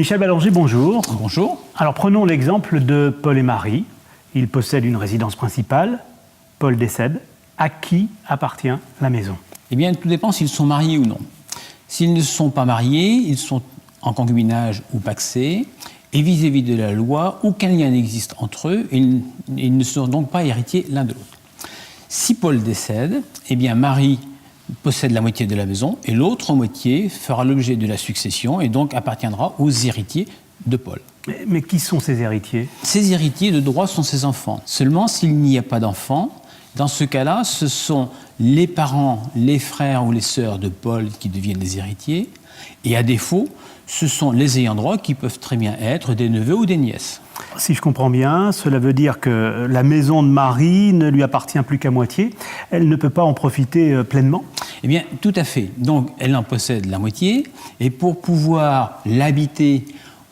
Michel Ballanger, bonjour. Bonjour. Alors prenons l'exemple de Paul et Marie. Ils possèdent une résidence principale. Paul décède. À qui appartient la maison? Eh bien, tout dépend s'ils sont mariés ou non. S'ils ne sont pas mariés, ils sont en concubinage ou pacsés, et vis-à-vis de la loi, aucun lien n'existe entre eux, et ils ne sont donc pas héritiers l'un de l'autre. Si Paul décède, eh bien Marie possède la moitié de la maison, et l'autre moitié fera l'objet de la succession, et donc appartiendra aux héritiers de Paul. Mais qui sont ces héritiers? Ces héritiers de droit sont ses enfants. Seulement, s'il n'y a pas d'enfants, dans ce cas-là, ce sont les parents, les frères ou les sœurs de Paul qui deviennent les héritiers, et à défaut, ce sont les ayants droit qui peuvent très bien être des neveux ou des nièces. Si je comprends bien, cela veut dire que la maison de Marie ne lui appartient plus qu'à moitié. Elle ne peut pas en profiter pleinement? Eh bien, tout à fait. Donc, elle en possède la moitié, et pour pouvoir l'habiter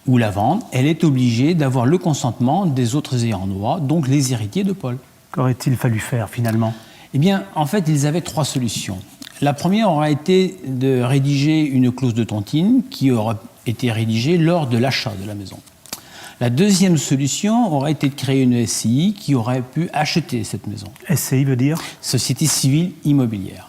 ou la vendre, elle est obligée d'avoir le consentement des autres ayants droit, donc les héritiers de Paul. Qu'aurait-il fallu faire finalement? Eh bien, en fait, ils avaient trois solutions. La première aurait été de rédiger une clause de tontine qui aurait été rédigée lors de l'achat de la maison. La deuxième solution aurait été de créer une SCI qui aurait pu acheter cette maison. SCI veut dire? Société civile immobilière.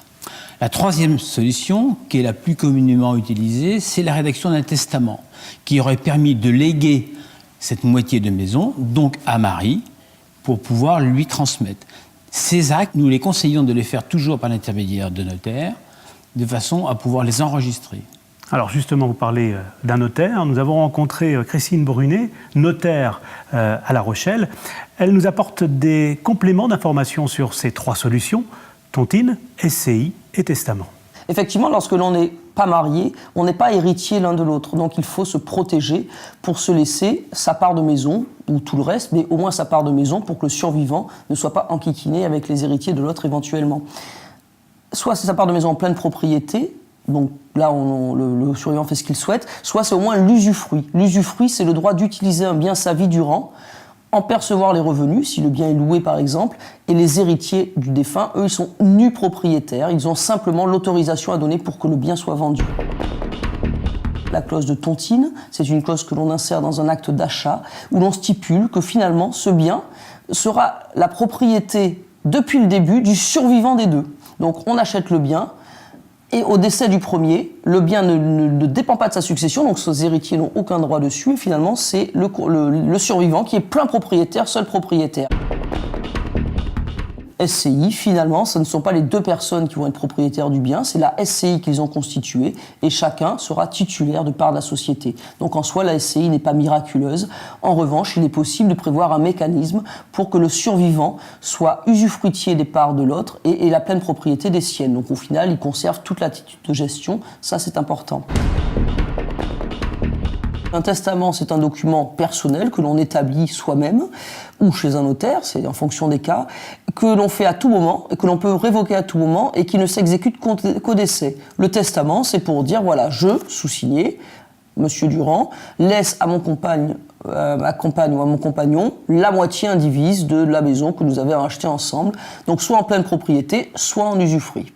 La troisième solution, qui est la plus communément utilisée, c'est la rédaction d'un testament qui aurait permis de léguer cette moitié de maison, donc à Marie, pour pouvoir lui transmettre. Ces actes, nous les conseillons de les faire toujours par l'intermédiaire de notaires, de façon à pouvoir les enregistrer. Alors justement, vous parlez d'un notaire. Nous avons rencontré Christine Brunet, notaire à La Rochelle. Elle nous apporte des compléments d'informations sur ces trois solutions: tontine, SCI et testament. Effectivement, lorsque l'on n'est pas marié, on n'est pas héritier l'un de l'autre. Donc il faut se protéger pour se laisser sa part de maison, ou tout le reste, mais au moins sa part de maison pour que le survivant ne soit pas enquiquiné avec les héritiers de l'autre éventuellement. Soit c'est sa part de maison en pleine propriété, donc là le survivant fait ce qu'il souhaite, soit c'est au moins l'usufruit. L'usufruit, c'est le droit d'utiliser un bien sa vie durant, en percevoir les revenus, si le bien est loué par exemple, et les héritiers du défunt, eux, ils sont nus propriétaires, ils ont simplement l'autorisation à donner pour que le bien soit vendu. La clause de tontine, c'est une clause que l'on insère dans un acte d'achat, où l'on stipule que finalement, ce bien sera la propriété, depuis le début, du survivant des deux. Donc on achète le bien, et au décès du premier, le bien ne dépend pas de sa succession, donc ses héritiers n'ont aucun droit dessus, et finalement c'est le survivant qui est plein propriétaire, seul propriétaire. SCI, finalement, ce ne sont pas les deux personnes qui vont être propriétaires du bien, c'est la SCI qu'ils ont constituée, et chacun sera titulaire de part de la société. Donc en soi, la SCI n'est pas miraculeuse. En revanche, il est possible de prévoir un mécanisme pour que le survivant soit usufruitier des parts de l'autre et la pleine propriété des siennes. Donc au final, il conserve toute l'attitude de gestion, ça c'est important. Un testament, c'est un document personnel que l'on établit soi-même ou chez un notaire, c'est en fonction des cas, que l'on fait à tout moment et que l'on peut révoquer à tout moment et qui ne s'exécute qu'au décès. Le testament, c'est pour dire, voilà, je, sous-signé, Monsieur Durand, laisse à ma compagne ou à mon compagnon la moitié indivise de la maison que nous avons achetée ensemble, donc soit en pleine propriété, soit en usufruit.